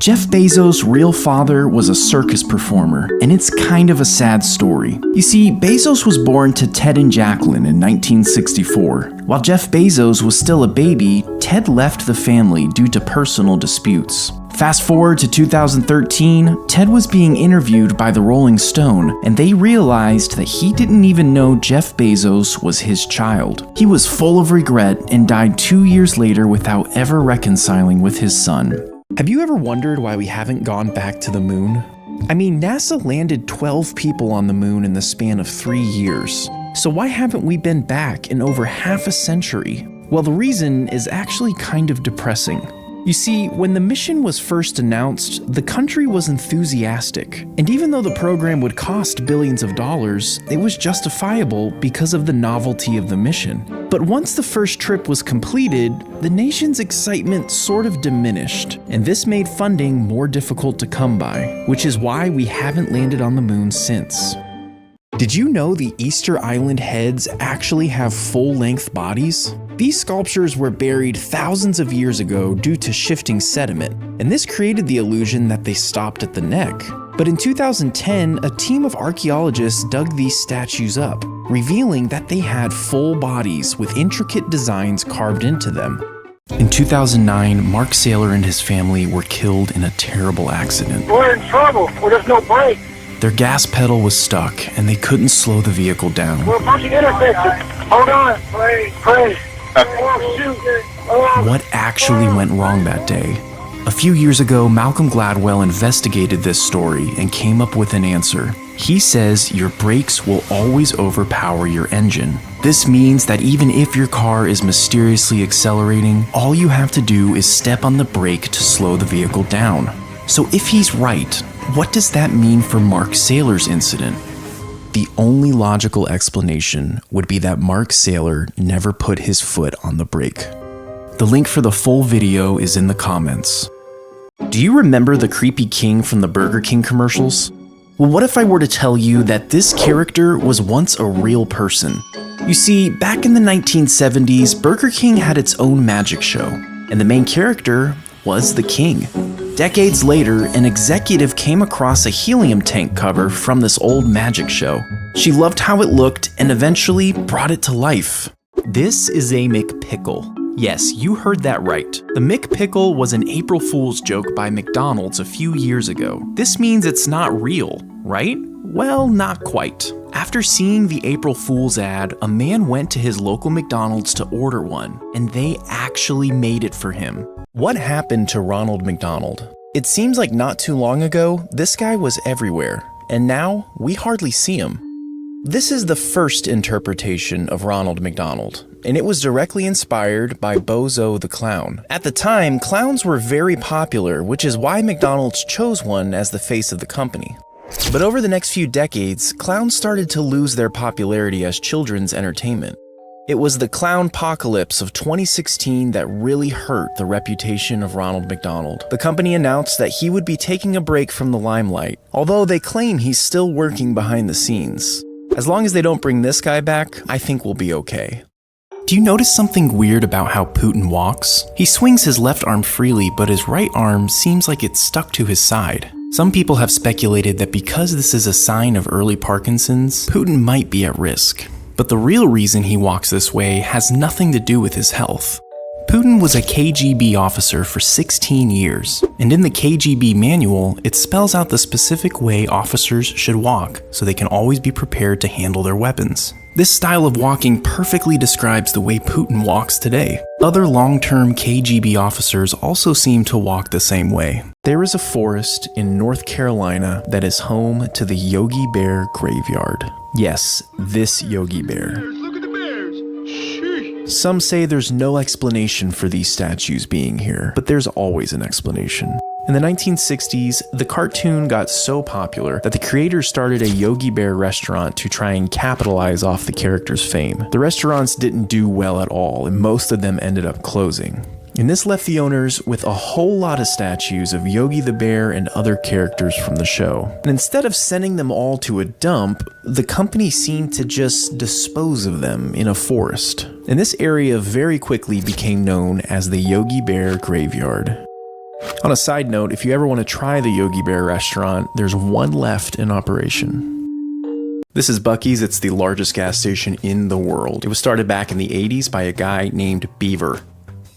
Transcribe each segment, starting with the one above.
Jeff Bezos' real father was a circus performer, and it's kind of a sad story. You see, Bezos was born to Ted and Jacqueline in 1964. While Jeff Bezos was still a baby, Ted left the family due to personal disputes. Fast forward to 2013, Ted was being interviewed by the Rolling Stone, and they realized that he didn't even know Jeff Bezos was his child. He was full of regret and died 2 years later without ever reconciling with his son. Have you ever wondered why we haven't gone back to the moon? I mean, NASA landed 12 people on the moon in the span of 3 years. So why haven't we been back in over half a century? Well, the reason is actually kind of depressing. You see, when the mission was first announced, the country was enthusiastic. And even though the program would cost billions of dollars, it was justifiable because of the novelty of the mission. But once the first trip was completed, the nation's excitement sort of diminished, and this made funding more difficult to come by, which is why we haven't landed on the moon since. Did you know the Easter Island heads actually have full-length bodies? These sculptures were buried thousands of years ago due to shifting sediment, and this created the illusion that they stopped at the neck. But in 2010, a team of archaeologists dug these statues up, revealing that they had full bodies with intricate designs carved into them. In 2009, Mark Saylor and his family were killed in a terrible accident. We're in trouble. There's no brake. Their gas pedal was stuck, and they couldn't slow the vehicle down. We're approaching intersection. Hold on. Pray. Oh, shoot. Oh. What actually went wrong that day? A few years ago, Malcolm Gladwell investigated this story and came up with an answer. He says your brakes will always overpower your engine. This means that even if your car is mysteriously accelerating, all you have to do is step on the brake to slow the vehicle down. So if he's right, what does that mean for Mark Saylor's incident? The only logical explanation would be that Mark Saylor never put his foot on the brake. The link for the full video is in the comments. Do you remember the creepy king from the Burger King commercials? Well, what if I were to tell you that this character was once a real person? You see, back in the 1970s, Burger King had its own magic show, and the main character was the king. Decades later, an executive came across a helium tank cover from this old magic show. She loved how it looked and eventually brought it to life. This is a McPickle. Yes, you heard that right. The McPickle was an April Fool's joke by McDonald's a few years ago. This means it's not real, right? Well, not quite. After seeing the April Fool's ad, a man went to his local McDonald's to order one, and they actually made it for him. What happened to Ronald McDonald? It seems like not too long ago, this guy was everywhere, and now we hardly see him. This is the first interpretation of Ronald McDonald, and it was directly inspired by Bozo the Clown. At the time, clowns were very popular, which is why McDonald's chose one as the face of the company. But over the next few decades, clowns started to lose their popularity as children's entertainment. It was the clownpocalypse of 2016 that really hurt the reputation of Ronald McDonald. The company announced that he would be taking a break from the limelight, although they claim he's still working behind the scenes. As long as they don't bring this guy back, I think we'll be okay. Do you notice something weird about how Putin walks? He swings his left arm freely, but his right arm seems like it's stuck to his side. Some people have speculated that because this is a sign of early Parkinson's, Putin might be at risk. But the real reason he walks this way has nothing to do with his health. Putin was a KGB officer for 16 years, and in the KGB manual, it spells out the specific way officers should walk so they can always be prepared to handle their weapons. This style of walking perfectly describes the way Putin walks today. Other long-term KGB officers also seem to walk the same way. There is a forest in North Carolina that is home to the Yogi Bear graveyard. Yes, this Yogi Bear. Look at the bears. Sheesh. Some say there's no explanation for these statues being here, but there's always an explanation. In the 1960s, the cartoon got so popular that the creators started a Yogi Bear restaurant to try and capitalize off the character's fame. The restaurants didn't do well at all, and most of them ended up closing. And this left the owners with a whole lot of statues of Yogi the Bear and other characters from the show. And instead of sending them all to a dump, the company seemed to just dispose of them in a forest. And this area very quickly became known as the Yogi Bear graveyard. On a side note, if you ever want to try the Yogi Bear restaurant, there's one left in operation. This is Buc-ee's. It's the largest gas station in the world. It was started back in the 80s by a guy named Beaver.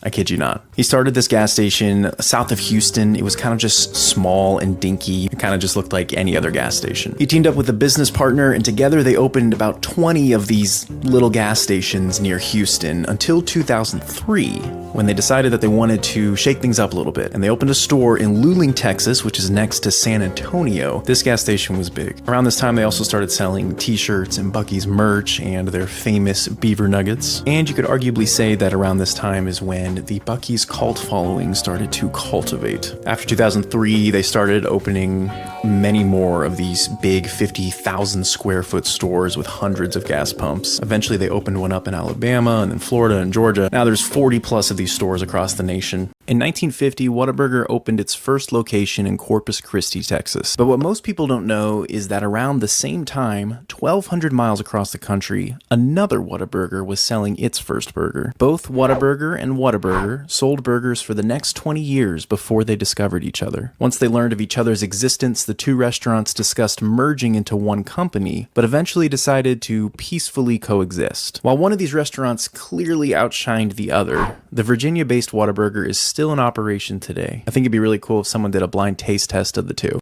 I kid you not. He started this gas station south of Houston. It was kind of just small and dinky. It kind of just looked like any other gas station. He teamed up with a business partner, and together they opened about 20 of these little gas stations near Houston until 2003, when they decided that they wanted to shake things up a little bit. And they opened a store in Luling, Texas, which is next to San Antonio. This gas station was big. Around this time, they also started selling t-shirts and Buc-ee's merch and their famous beaver nuggets. And you could arguably say that around this time is when the Buc-ee's cult following started to cultivate. After 2003, they started opening many more of these big 50,000 square foot stores with hundreds of gas pumps. Eventually, they opened one up in Alabama and then Florida and Georgia. Now there's 40 plus of these stores across the nation. In 1950, Whataburger opened its first location in Corpus Christi, Texas. But what most people don't know is that around the same time, 1,200 miles across the country, another Whataburger was selling its first burger. Both Whataburger and Whataburger sold burgers for the next 20 years before they discovered each other. Once they learned of each other's existence, the two restaurants discussed merging into one company, but eventually decided to peacefully coexist. While one of these restaurants clearly outshined the other, the Virginia-based Whataburger is still in operation today. I think it'd be really cool if someone did a blind taste test of the two.